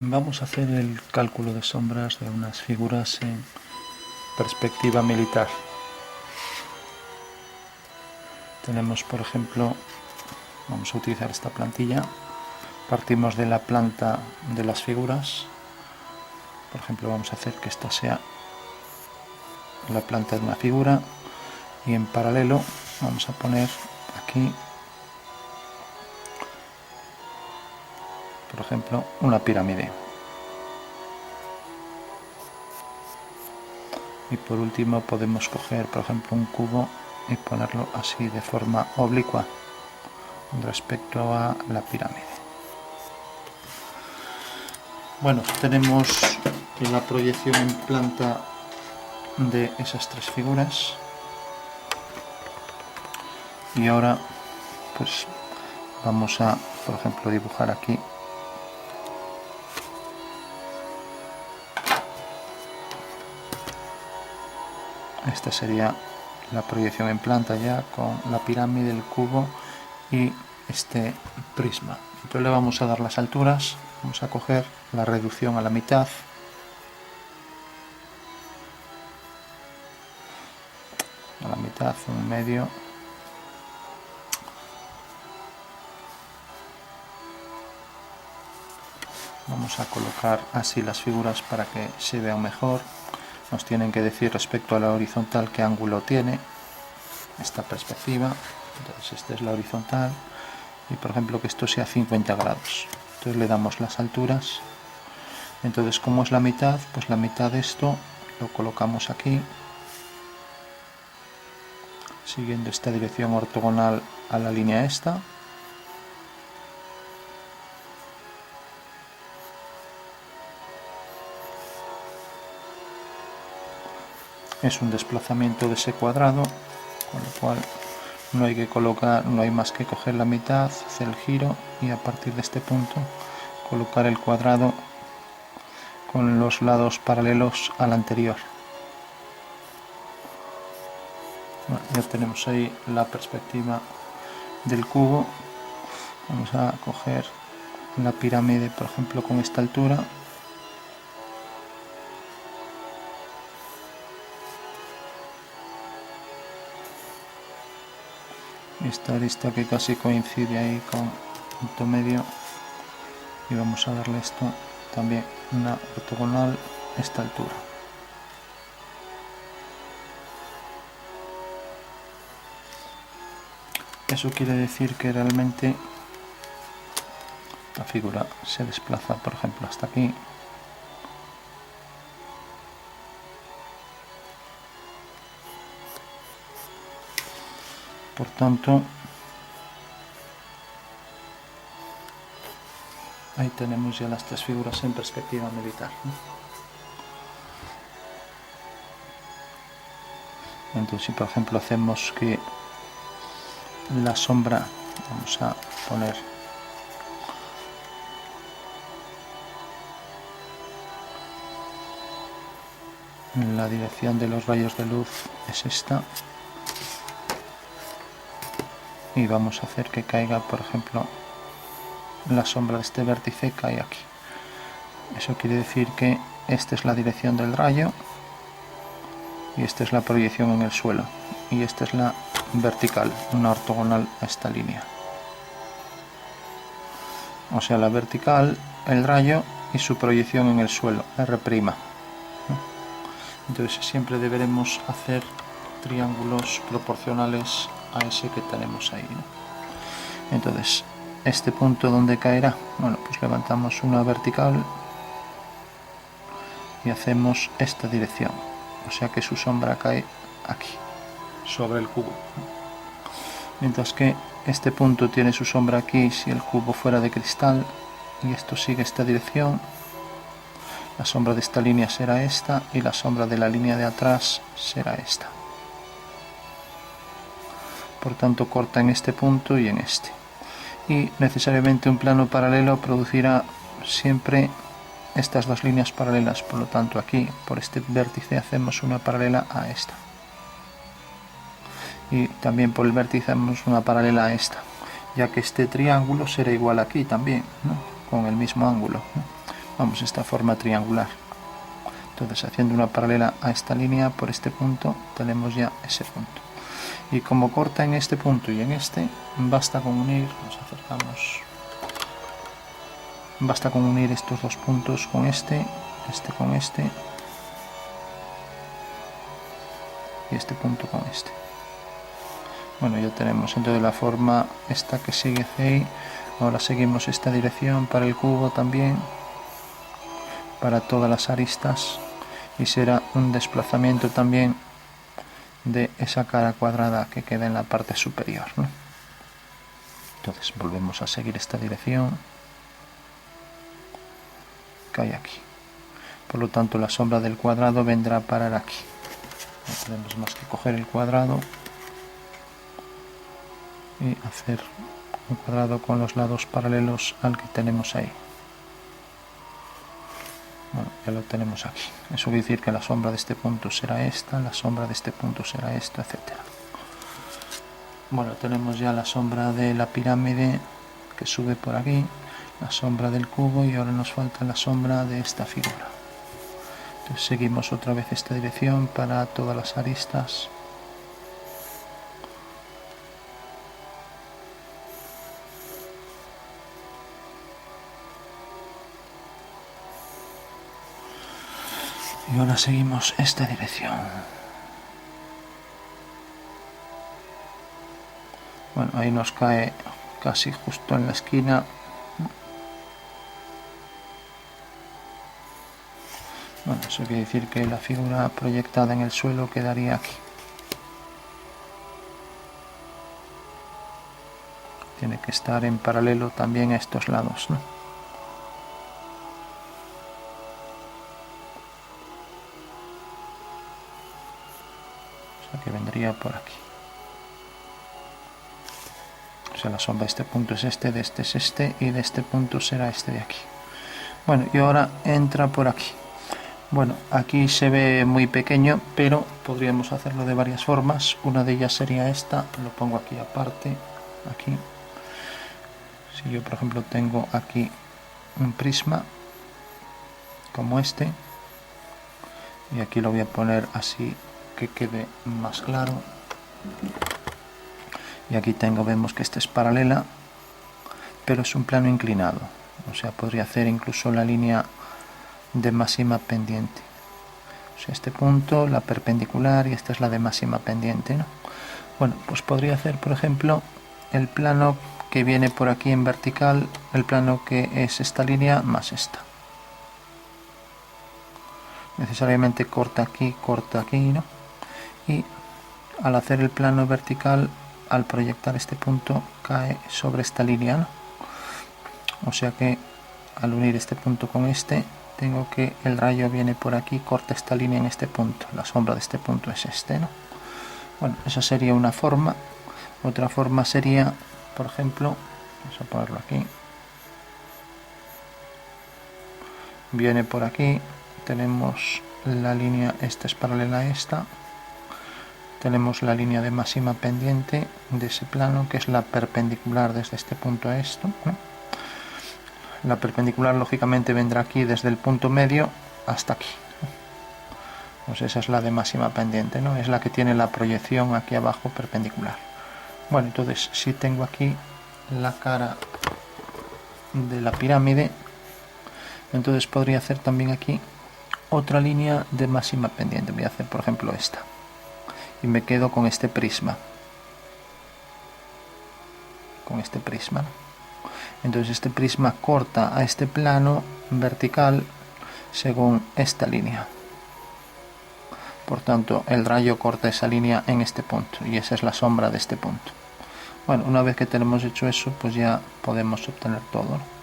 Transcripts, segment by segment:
Vamos a hacer el cálculo de sombras de unas figuras en perspectiva militar. Tenemos, por ejemplo, vamos a utilizar esta plantilla. Partimos de la planta de las figuras. Por ejemplo, vamos a hacer que esta sea la planta de una figura y en paralelo vamos a poner aquí, por ejemplo, una pirámide. Y por último podemos coger, por ejemplo, un cubo y ponerlo así de forma oblicua respecto a la pirámide. Bueno, tenemos la proyección en planta de esas tres figuras y ahora pues vamos a, por ejemplo, dibujar aquí esta sería la proyección en planta ya con la pirámide, el cubo y este prisma. Entonces le vamos a dar las alturas, vamos a coger la reducción a la mitad, un medio, vamos a colocar así las figuras para que se vean mejor. Nos tienen que decir respecto a la horizontal qué ángulo tiene esta perspectiva. Entonces esta es la horizontal y por ejemplo que esto sea 50 grados. Entonces le damos las alturas. Entonces, como es la mitad, pues la mitad de esto lo colocamos aquí, siguiendo esta dirección ortogonal a la línea esta. Es un desplazamiento de ese cuadrado, con lo cual no hay que colocar, no hay más que coger la mitad, hacer el giro y a partir de este punto colocar el cuadrado con los lados paralelos al anterior. Bueno, ya tenemos ahí la perspectiva del cubo. Vamos a coger la pirámide, por ejemplo, con esta altura. Esta arista que casi coincide ahí con el punto medio y vamos a darle esto también una ortogonal a esta altura. Eso quiere decir que realmente la figura se desplaza, por ejemplo, hasta aquí. Por tanto, ahí tenemos ya las tres figuras en perspectiva militar. Entonces, si por ejemplo hacemos que la sombra, vamos a poner la dirección de los rayos de luz es esta y vamos a hacer que caiga, por ejemplo, la sombra de este vértice cae aquí. Eso quiere decir que esta es la dirección del rayo y esta es la proyección en el suelo y esta es la vertical, una ortogonal a esta línea. O sea, la vertical, el rayo y su proyección en el suelo, R'. Entonces siempre deberemos hacer triángulos proporcionales a ese que tenemos ahí, ¿no? Entonces, este punto donde caerá, bueno, pues levantamos una vertical y hacemos esta dirección, o sea que su sombra cae aquí, sobre el cubo. Mientras que este punto tiene su sombra aquí si el cubo fuera de cristal y esto sigue esta dirección. La sombra de esta línea será esta y la sombra de la línea de atrás será esta. Por tanto, corta en este punto y en este. Y necesariamente un plano paralelo producirá siempre estas dos líneas paralelas. Por lo tanto, aquí, por este vértice, hacemos una paralela a esta. Y también por el vértice hacemos una paralela a esta, ya que este triángulo será igual aquí también, ¿no? Con el mismo ángulo, ¿no? vamos, esta forma triangular. Entonces, haciendo una paralela a esta línea por este punto, tenemos ya ese punto. Y como corta en este punto y en este, basta con unir, nos acercamos, basta con unir estos dos puntos con este con este, y este punto con este. Bueno, ya tenemos entonces la forma esta que sigue hacia ahí. Ahora seguimos esta dirección para el cubo también, para todas las aristas, y será un desplazamiento también de esa cara cuadrada que queda en la parte superior, ¿no? Entonces volvemos a seguir esta dirección que hay aquí. Por lo tanto, la sombra del cuadrado vendrá a parar aquí. No tenemos más que coger el cuadrado y hacer un cuadrado con los lados paralelos al que tenemos ahí. Bueno, ya lo tenemos aquí. Eso quiere decir que la sombra de este punto será esta, la sombra de este punto será esto, etc. Bueno, tenemos ya la sombra de la pirámide que sube por aquí, la sombra del cubo, y ahora nos falta la sombra de esta figura. Entonces seguimos otra vez esta dirección para todas las aristas. Y ahora seguimos esta dirección. Bueno, ahí nos cae casi justo en la esquina. Bueno, eso quiere decir que la figura proyectada en el suelo quedaría aquí. Tiene que estar en paralelo también a estos lados, ¿no? O sea que vendría por aquí. O sea, la sombra de este punto es este, de este es este, y de este punto será este de aquí. Bueno, y ahora entra por aquí. Bueno, aquí se ve muy pequeño, pero podríamos hacerlo de varias formas. Una de ellas sería esta, lo pongo aquí aparte, aquí. Si yo, por ejemplo, tengo aquí un prisma como este, y aquí lo voy a poner así que quede más claro, y aquí vemos que esta es paralela, pero es un plano inclinado, o sea, podría hacer incluso la línea de máxima pendiente. O sea, este punto, la perpendicular, y esta es la de máxima pendiente, ¿no? Bueno, pues podría hacer, por ejemplo, el plano que viene por aquí en vertical, el plano que es esta línea más esta. Necesariamente corta aquí, ¿no? Y al hacer el plano vertical, al proyectar este punto, cae sobre esta línea, ¿no? O sea que al unir este punto con este, tengo que el rayo viene por aquí, corta esta línea en este punto. La sombra de este punto es este, ¿no? Bueno, esa sería una forma. Otra forma sería, por ejemplo, vamos a ponerlo aquí. Viene por aquí, tenemos la línea, esta es paralela a esta. Tenemos la línea de máxima pendiente de ese plano, que es la perpendicular desde este punto a esto, ¿no? La perpendicular lógicamente vendrá aquí desde el punto medio hasta aquí. Pues esa es la de máxima pendiente, ¿no? Es la que tiene la proyección aquí abajo perpendicular. Bueno, entonces si tengo aquí la cara de la pirámide, entonces podría hacer también aquí otra línea de máxima pendiente. Voy a hacer, por ejemplo, esta. Y me quedo con este prisma. Con este prisma, ¿no? Entonces este prisma corta a este plano vertical según esta línea. Por tanto, el rayo corta esa línea en este punto, y esa es la sombra de este punto. Bueno, una vez que tenemos hecho eso, pues ya podemos obtener todo, ¿no?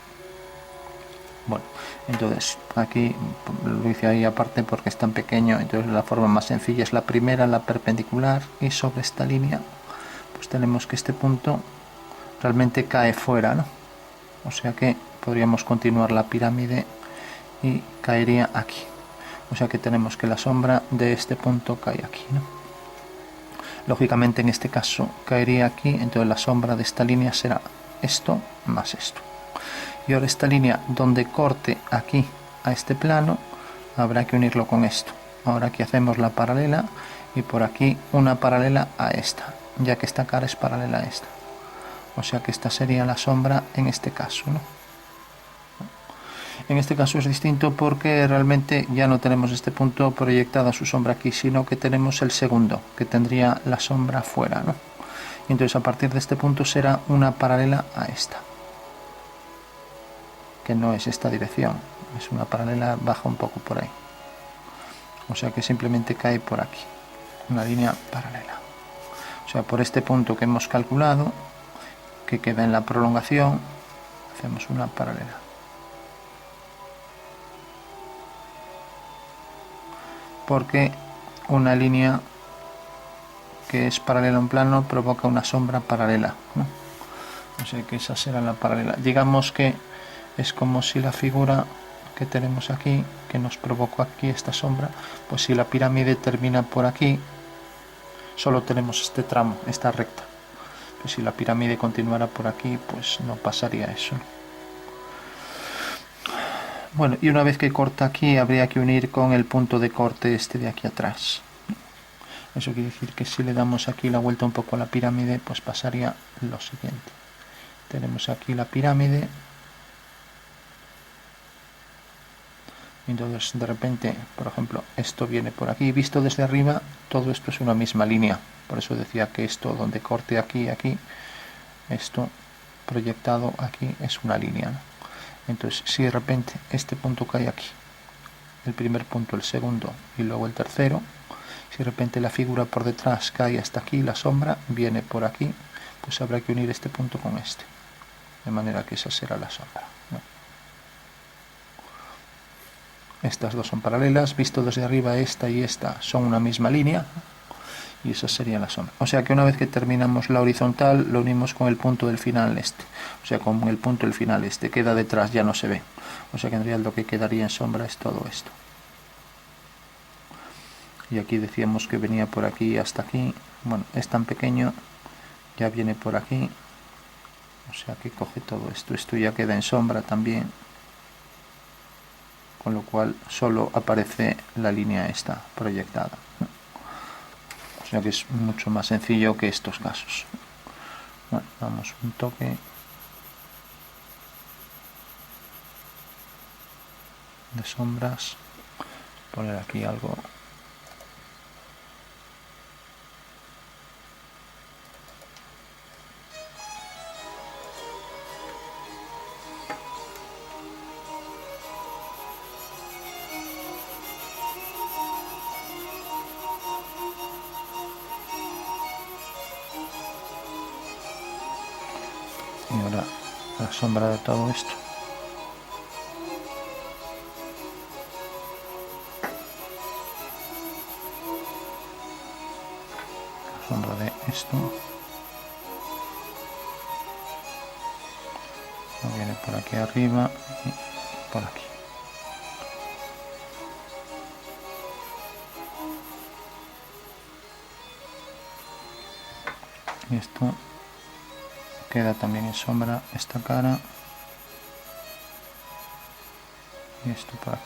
Bueno, entonces aquí lo hice ahí aparte porque es tan pequeño, entonces la forma más sencilla es la primera, la perpendicular, y sobre esta línea pues tenemos que este punto realmente cae fuera, ¿no? O sea que podríamos continuar la pirámide y caería aquí. O sea que tenemos que la sombra de este punto cae aquí, ¿no? Lógicamente en este caso caería aquí, entonces la sombra de esta línea será esto más esto. Y ahora esta línea donde corte aquí a este plano, habrá que unirlo con esto. Ahora aquí hacemos la paralela y por aquí una paralela a esta, ya que esta cara es paralela a esta. O sea que esta sería la sombra en este caso, ¿no? En este caso es distinto porque realmente ya no tenemos este punto proyectada su sombra aquí, sino que tenemos el segundo, que tendría la sombra fuera, ¿no? Y entonces a partir de este punto será una paralela a esta, que no es esta dirección, es una paralela, baja un poco por ahí. O sea que simplemente cae por aquí, una línea paralela. O sea, por este punto que hemos calculado, que queda en la prolongación, hacemos una paralela. Porque una línea que es paralela a un plano provoca una sombra paralela, ¿no? O sea que esa será la paralela. Digamos que es como si la figura que tenemos aquí, que nos provocó aquí esta sombra, pues si la pirámide termina por aquí, solo tenemos este tramo, esta recta. Pues si la pirámide continuara por aquí, pues no pasaría eso. Bueno, y una vez que corta aquí, habría que unir con el punto de corte este de aquí atrás. Eso quiere decir que si le damos aquí la vuelta un poco a la pirámide, pues pasaría lo siguiente. Tenemos aquí la pirámide. Entonces de repente, por ejemplo, esto viene por aquí. Visto desde arriba, todo esto es una misma línea. Por eso decía que esto donde corte aquí, aquí, esto proyectado aquí es una línea, ¿no? Entonces si de repente este punto cae aquí, el primer punto, el segundo y luego el tercero, si de repente la figura por detrás cae hasta aquí, la sombra viene por aquí, pues habrá que unir este punto con este, de manera que esa será la sombra, ¿no? Estas dos son paralelas, visto desde arriba esta y esta son una misma línea y esa sería la sombra. O sea que una vez que terminamos la horizontal lo unimos con el punto del final este, o sea con el punto del final este, queda detrás, ya no se ve, o sea que en realidad lo que quedaría en sombra es todo esto. Y aquí decíamos que venía por aquí hasta aquí, bueno, es tan pequeño, ya viene por aquí, o sea que coge todo esto, esto ya queda en sombra también, con lo cual solo aparece la línea esta proyectada, ¿no? O sea que es mucho más sencillo que estos casos. Bueno, damos un toque de sombras, poner aquí algo. Y ahora la sombra de todo esto. La sombra de esto. Viene por aquí arriba y por aquí. Y esto queda también en sombra, esta cara y esto por aquí.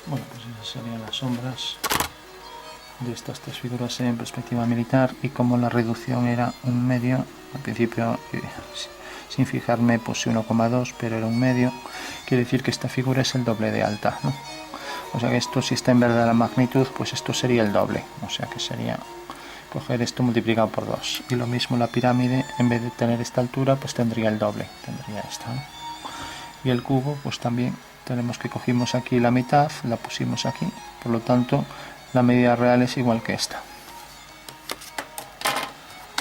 Bueno, pues esas serían las sombras de estas tres figuras en perspectiva militar, y como la reducción era un medio, al principio sin fijarme puse 1,2, pero era un medio, quiere decir que esta figura es el doble de alta, ¿no? O sea que esto, si está en verdadera magnitud, pues esto sería el doble, o sea que sería coger esto multiplicado por 2, y lo mismo la pirámide, en vez de tener esta altura, pues tendría el doble, tendría esta, ¿no? Y el cubo, pues también tenemos que cogimos aquí la mitad, la pusimos aquí, por lo tanto la medida real es igual que esta.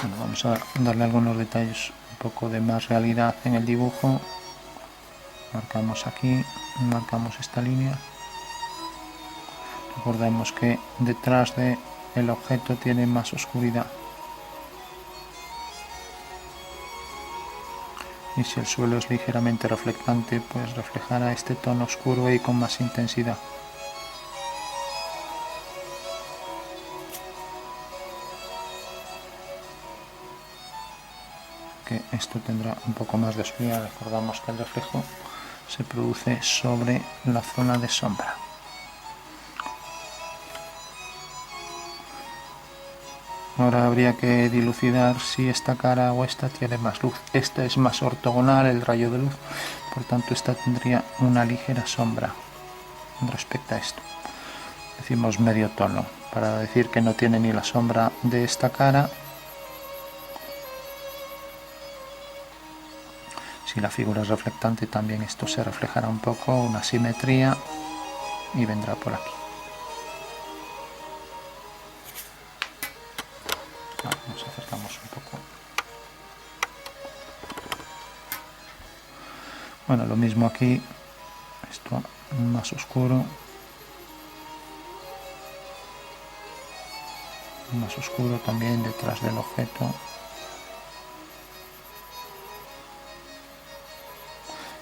Bueno, vamos a darle algunos detalles, un poco de más realidad en el dibujo. Marcamos aquí, marcamos esta línea. Recordemos que detrás del objeto tiene más oscuridad. Y si el suelo es ligeramente reflectante, pues reflejará este tono oscuro y con más intensidad. Que esto tendrá un poco más de oscuridad. Recordamos que el reflejo se produce sobre la zona de sombra. Ahora habría que dilucidar si esta cara o esta tiene más luz. Esta es más ortogonal, el rayo de luz, por tanto esta tendría una ligera sombra respecto a esto. Decimos medio tono, para decir que no tiene ni la sombra de esta cara. Si la figura es reflectante, también esto se reflejará un poco, una simetría, y vendrá por aquí. Nos acercamos un poco. Bueno, lo mismo aquí, esto más oscuro, también detrás del objeto.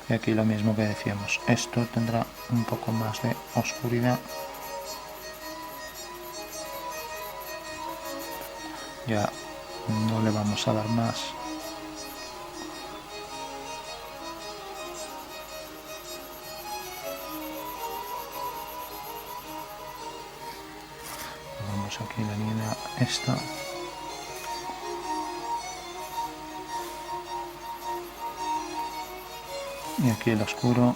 Y aquí lo mismo que decíamos, esto tendrá un poco más de oscuridad. Ya no le vamos a dar más. Vamos aquí la línea esta. Y aquí el oscuro.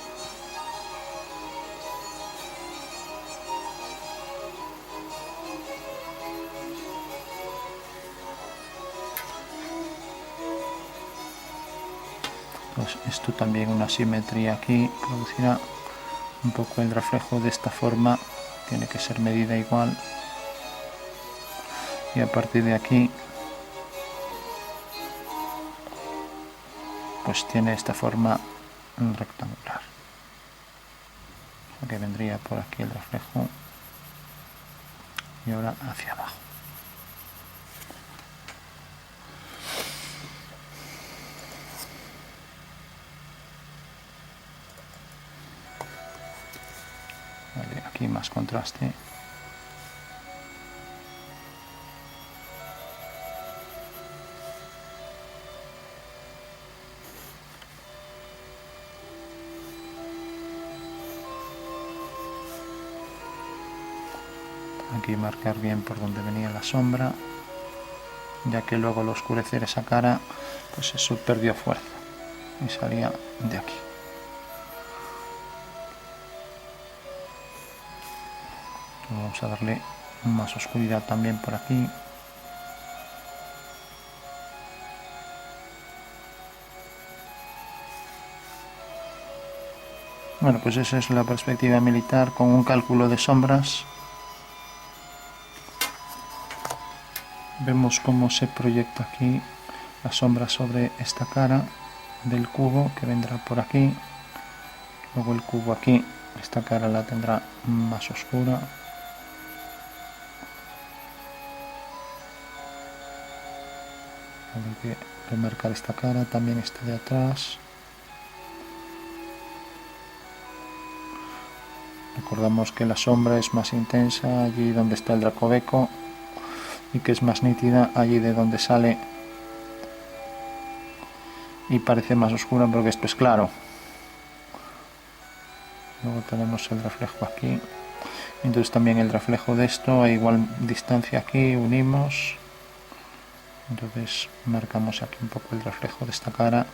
Pues esto también una simetría aquí producirá un poco el reflejo de esta forma, tiene que ser medida igual, y a partir de aquí pues tiene esta forma rectangular, o sea que vendría por aquí el reflejo y ahora hacia abajo. Vale, aquí más contraste. Aquí marcar bien por donde venía la sombra, ya que luego al oscurecer esa cara pues eso perdió fuerza y salía de aquí. Vamos a darle más oscuridad también por aquí. Bueno, pues esa es la perspectiva militar con un cálculo de sombras. Vemos cómo se proyecta aquí la sombra sobre esta cara del cubo que vendrá por aquí. Luego el cubo aquí, esta cara la tendrá más oscura. Hay que remarcar esta cara, también esta de atrás. Recordamos que la sombra es más intensa allí donde está el Dracoveco y que es más nítida allí de donde sale y parece más oscura porque esto es claro. Luego tenemos el reflejo aquí, entonces también el reflejo de esto a igual distancia aquí unimos, entonces marcamos aquí un poco el reflejo de esta cara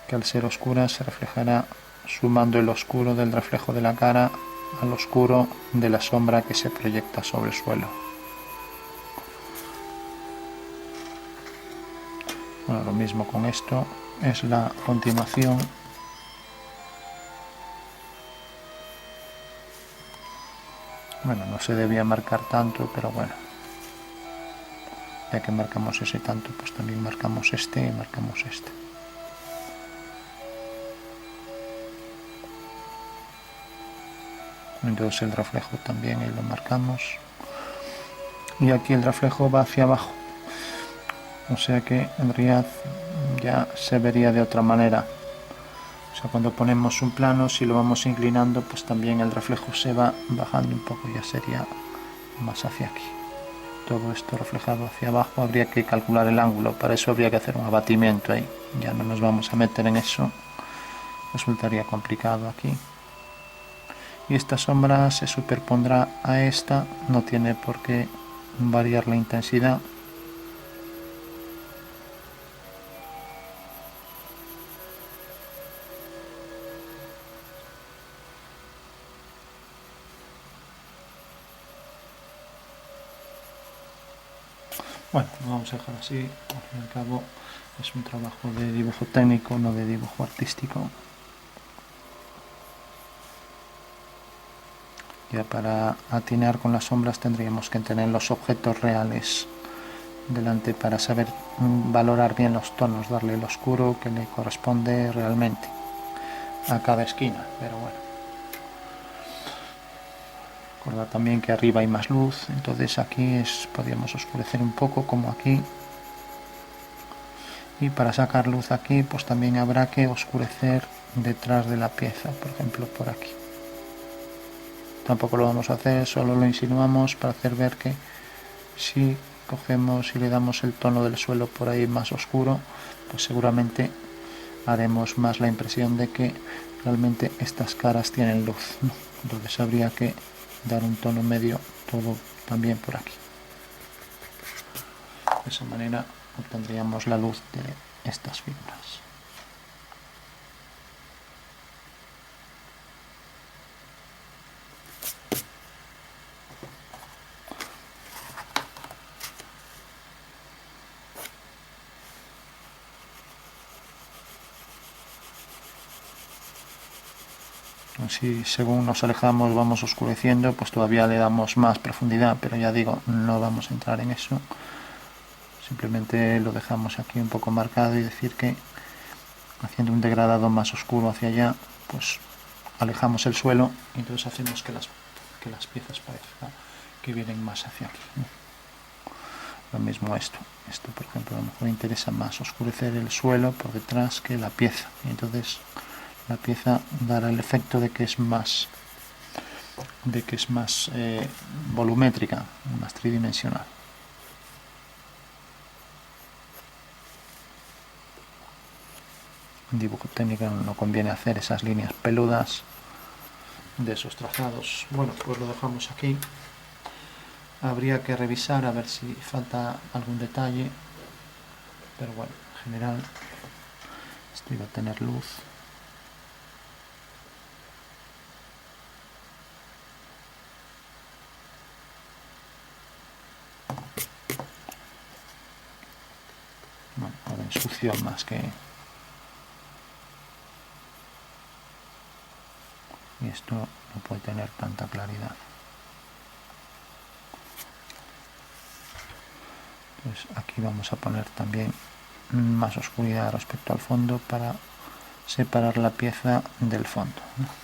que al ser oscura se reflejará sumando el oscuro del reflejo de la cara al oscuro de la sombra que se proyecta sobre el suelo. Bueno, lo mismo con esto, es la continuación. Bueno, no se debía marcar tanto, pero bueno, ya que marcamos ese tanto, pues también marcamos este y marcamos este. Entonces el reflejo también ahí lo marcamos. Y aquí el reflejo va hacia abajo. O sea que en realidad ya se vería de otra manera. O sea, cuando ponemos un plano, si lo vamos inclinando, pues también el reflejo se va bajando un poco, ya sería más hacia aquí. todo esto reflejado hacia abajo, habría que calcular el ángulo. Para eso habría que hacer un abatimiento ahí. Ya no nos vamos a meter en eso, resultaría complicado aquí. Y esta sombra se superpondrá a esta, no tiene por qué variar la intensidad. Bueno, lo vamos a dejar así. Al fin y al cabo es un trabajo de dibujo técnico, no de dibujo artístico. Ya para atinar con las sombras tendríamos que tener los objetos reales delante para saber valorar bien los tonos, darle el oscuro que le corresponde realmente a cada esquina. Pero bueno, recordad también que arriba hay más luz, entonces aquí podríamos oscurecer un poco como aquí, y para sacar luz aquí pues también habrá que oscurecer detrás de la pieza, por ejemplo por aquí. Tampoco lo vamos a hacer, solo lo insinuamos para hacer ver que si cogemos y le damos el tono del suelo por ahí más oscuro, pues seguramente haremos más la impresión de que realmente estas caras tienen luz, ¿no? Entonces habría que dar un tono medio todo también por aquí. De esa manera obtendríamos la luz de estas figuras. Si según nos alejamos vamos oscureciendo, pues todavía le damos más profundidad, pero ya digo, no vamos a entrar en eso. Simplemente lo dejamos aquí un poco marcado y decir que haciendo un degradado más oscuro hacia allá, pues alejamos el suelo y entonces hacemos que las piezas parezcan que vienen más hacia aquí, ¿no? Lo mismo esto por ejemplo a lo mejor interesa más oscurecer el suelo por detrás que la pieza, y entonces la pieza dará el efecto de que es más volumétrica, más tridimensional. En dibujo técnico no conviene hacer esas líneas peludas de esos trazados. Bueno, pues lo dejamos aquí. Habría que revisar a ver si falta algún detalle, pero bueno, en general esto iba a tener luz. Bueno, ahora ensució más que... y esto no puede tener tanta claridad. Pues aquí vamos a poner también más oscuridad respecto al fondo para separar la pieza del fondo, ¿no?